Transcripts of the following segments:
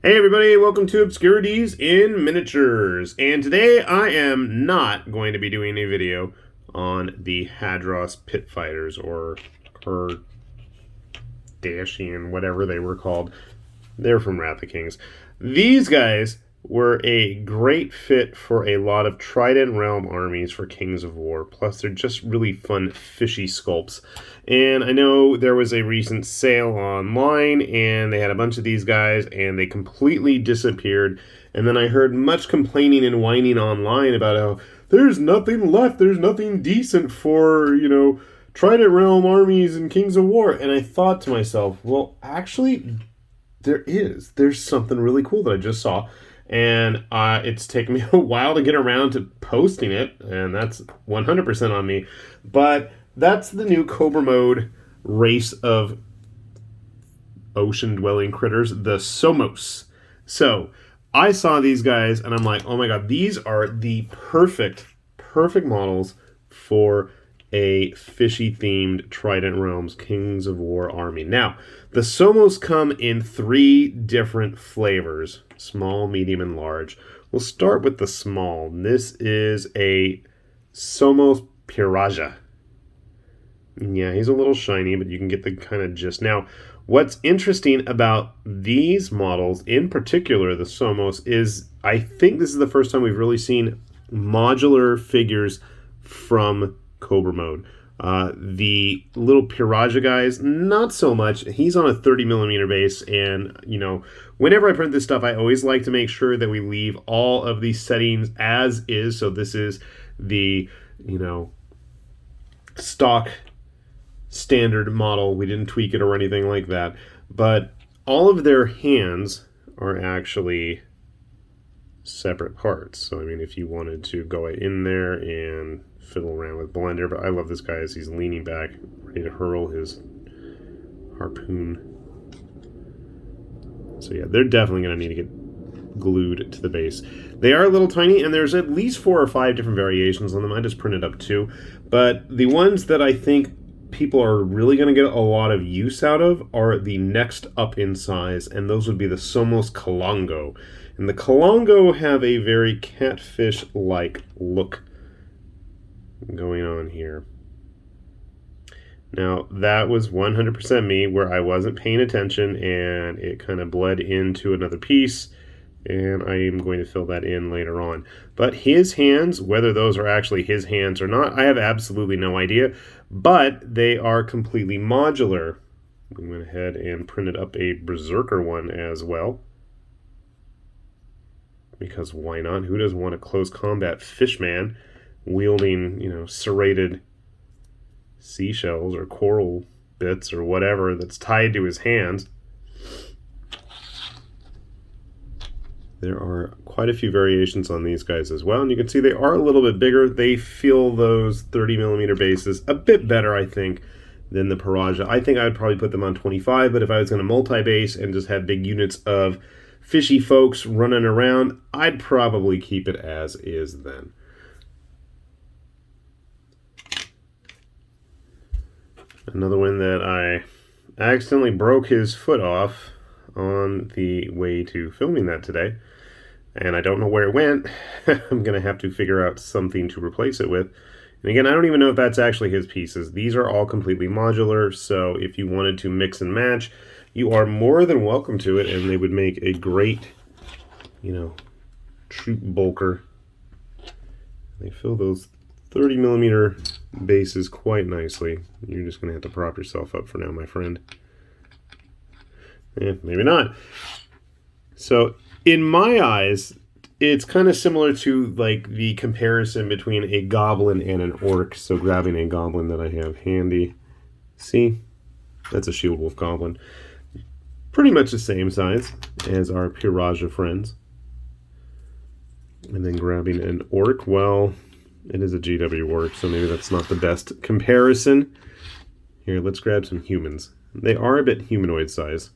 Hey everybody, welcome to Obscurities in Miniatures. And today I am not going to be doing a video on the Hadross Pit Fighters or Kardashian, whatever they were called. They're from Wrath of Kings. These guys were a great fit for a lot of Trident Realm armies for Kings of War. Plus, they're just really fun, fishy sculpts. And I know there was a recent sale online, and they had a bunch of these guys, and they completely disappeared. And then I heard much complaining and whining online about how there's nothing left, there's nothing decent for, Trident Realm armies and Kings of War. And I thought to myself, well, actually, there's something really cool that I just saw, and it's taken me a while to get around to posting it, and that's 100% on me. But that's the new Cobramode race of ocean-dwelling critters, the Somos. So I saw these guys, and I'm like, oh my god, these are the perfect models for a fishy-themed Trident Realms Kings of War army. Now, the Somos come in 3 different flavors: small, medium, and large. We'll start with the small. This is a Somos Pyraja. Yeah, he's a little shiny, but you can get the kind of gist. Now, what's interesting about these models, in particular the Somos, is I think this is the first time we've really seen modular figures from Cobramode. The little Piraja guys, not so much. He's on a 30mm base, and whenever I print this stuff, I always like to make sure that we leave all of these settings as is. So this is the stock standard model. We didn't tweak it or anything like that. But all of their hands are actually separate parts. So I mean, if you wanted to go in there and fiddle around with blender, but I love this guy as he's leaning back, ready to hurl his harpoon. So yeah, they're definitely going to need to get glued to the base. They are a little tiny, and there's at least 4 or 5 different variations on them. I just printed up 2. But the ones that I think people are really going to get a lot of use out of are the next up in size, and those would be the Somos Kalongo. And the Kalongo have a very catfish-like look going on here. Now, that was 100% me, where I wasn't paying attention, and it kind of bled into another piece, and I am going to fill that in later on. But his hands, whether those are actually his hands or not, I have absolutely no idea, but they are completely modular. We went ahead and printed up a Berserker one as well, because why not? Who doesn't want a close combat fishman wielding, serrated seashells or coral bits or whatever that's tied to his hands? There are quite a few variations on these guys as well, and you can see they are a little bit bigger. They feel those 30mm bases a bit better, I think, than the Pyraja. I think I would probably put them on 25, but if I was going to multi-base and just have big units of fishy folks running around, I'd probably keep it as is then. Another one that I accidentally broke his foot off on the way to filming that today, and I don't know where it went. I'm going to have to figure out something to replace it with. And again, I don't even know if that's actually his pieces. These are all completely modular, so if you wanted to mix and match, you are more than welcome to it, and they would make a great, troop bulker. They fill those 30mm bases quite nicely. You're just going to have to prop yourself up for now, my friend. Maybe not. So, in my eyes, it's kind of similar to like the comparison between a goblin and an orc. So, grabbing a goblin that I have handy. See? That's a shield wolf goblin. Pretty much the same size as our Pyraja friends. And then grabbing an orc, well, it is a GW orc, so maybe that's not the best comparison. Here, let's grab some humans. They are a bit humanoid size,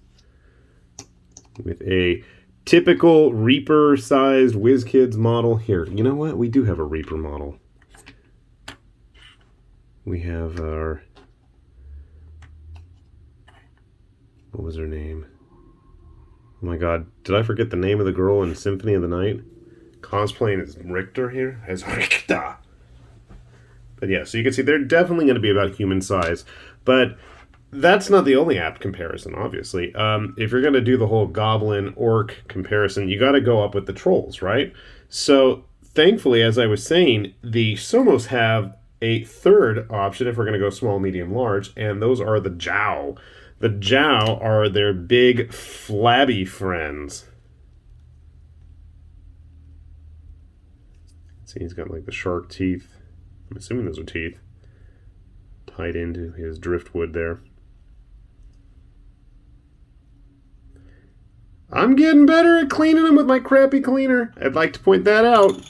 with a typical Reaper-sized WizKids model. Here, you know what? We do have a Reaper model. We have our... what was her name? Oh my god, did I forget the name of the girl in Symphony of the Night? Cosplaying as Richter here? As Richter! But yeah, so you can see they're definitely going to be about human size. But that's not the only apt comparison, obviously. If you're going to do the whole goblin-orc comparison, you got to go up with the trolls, right? So, thankfully, as I was saying, the Somos have a third option if we're going to go small, medium, large, and those are the Zhao. The Zhao are their big, flabby friends. See, he's got like the shark teeth. I'm assuming those are teeth tied into his driftwood there. I'm getting better at cleaning them with my crappy cleaner. I'd like to point that out.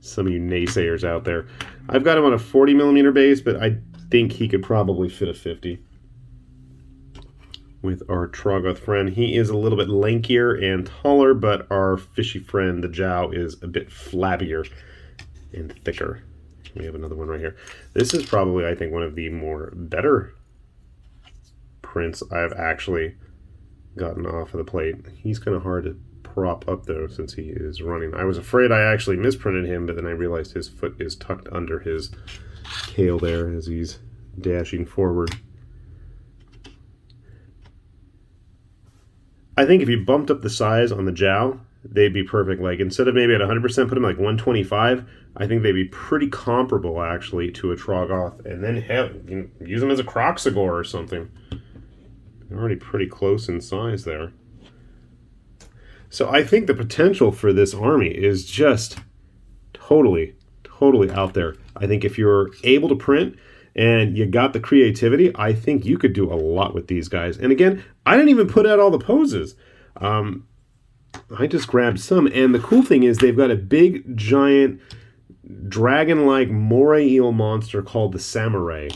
Some of you naysayers out there. I've got him on a 40mm base, but I think he could probably fit a 50. With our Troggoth friend. He is a little bit lankier and taller, but our fishy friend, the Zhao, is a bit flabbier and thicker. We have another one right here. This is probably, I think, one of the better prints I've actually gotten off of the plate. He's kind of hard to prop up, though, since he is running. I was afraid I actually misprinted him, but then I realized his foot is tucked under his tail there as he's dashing forward. I think if you bumped up the size on the Zhao, they'd be perfect. Like, instead of maybe at 100%, put them like 125, I think they'd be pretty comparable, actually, to a Troggoth. And then, hell, you can use them as a Croxagore or something. They're already pretty close in size there. So I think the potential for this army is just totally out there. I think if you're able to print and you got the creativity, I think you could do a lot with these guys. And again, I didn't even put out all the poses. I just grabbed some. And the cool thing is they've got a big, giant, dragon-like moray eel monster called the Samurai,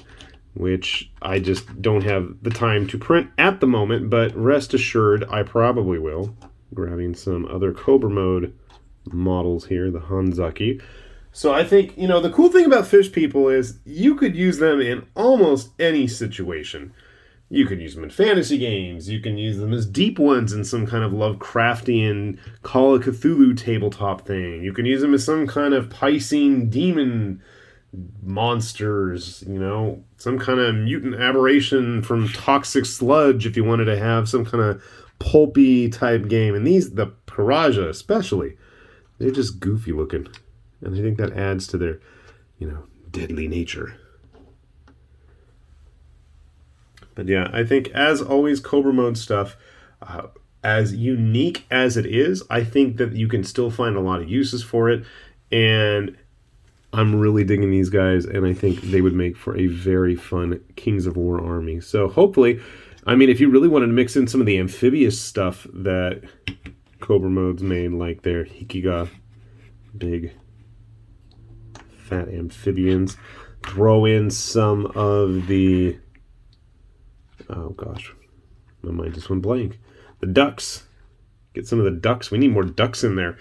which I just don't have the time to print at the moment, but rest assured I probably will. Grabbing some other Cobramode models here, the Hanzaki. So I think, you know, the cool thing about fish people is you could use them in almost any situation. You can use them in fantasy games. You can use them as deep ones in some kind of Lovecraftian Call of Cthulhu tabletop thing. You can use them as some kind of Piscine demon monsters, you know, some kind of mutant aberration from Toxic Sludge if you wanted to have some kind of pulpy type game. And these, the Piraja especially, they're just goofy looking. And I think that adds to their, you know, deadly nature. But yeah, I think, as always, Cobramode stuff, as unique as it is, I think that you can still find a lot of uses for it. And I'm really digging these guys, and I think they would make for a very fun Kings of War army. So hopefully, I mean, if you really wanted to mix in some of the amphibious stuff that Cobramode's made, like their Hikiga, big fat amphibians, throw in some of the, oh gosh, my mind just went blank, the ducks. Get some of the ducks. We need more ducks in there.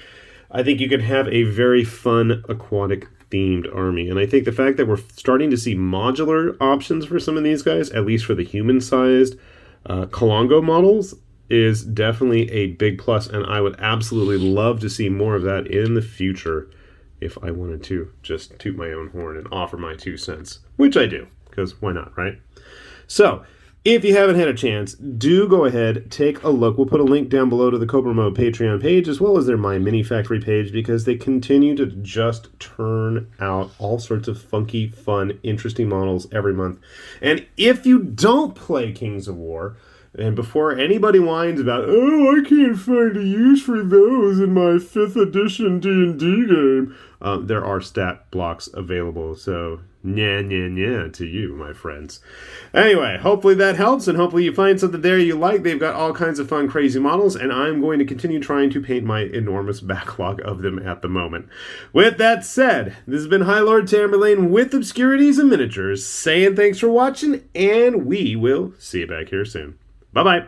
I think you could have a very fun aquatic themed army. And I think the fact that we're starting to see modular options for some of these guys, at least for the human-sized Kalongo models, is definitely a big plus. And I would absolutely love to see more of that in the future if I wanted to just toot my own horn and offer my 2 cents, which I do, because why not, right? So, if you haven't had a chance, do go ahead, take a look. We'll put a link down below to the Cobramode Patreon page, as well as their My Mini Factory page, because they continue to just turn out all sorts of funky, fun, interesting models every month. And if you don't play Kings of War, and before anybody whines about, oh, I can't find a use for those in my 5th edition D&D game, there are stat blocks available, so nya to you, my friends. Anyway, hopefully that helps, and hopefully you find something there you like. They've got all kinds of fun, crazy models, and I'm going to continue trying to paint my enormous backlog of them at the moment. With that said, this has been High Lord Tamerlane with Obscurities and Miniatures, saying thanks for watching, and we will see you back here soon. Bye-bye.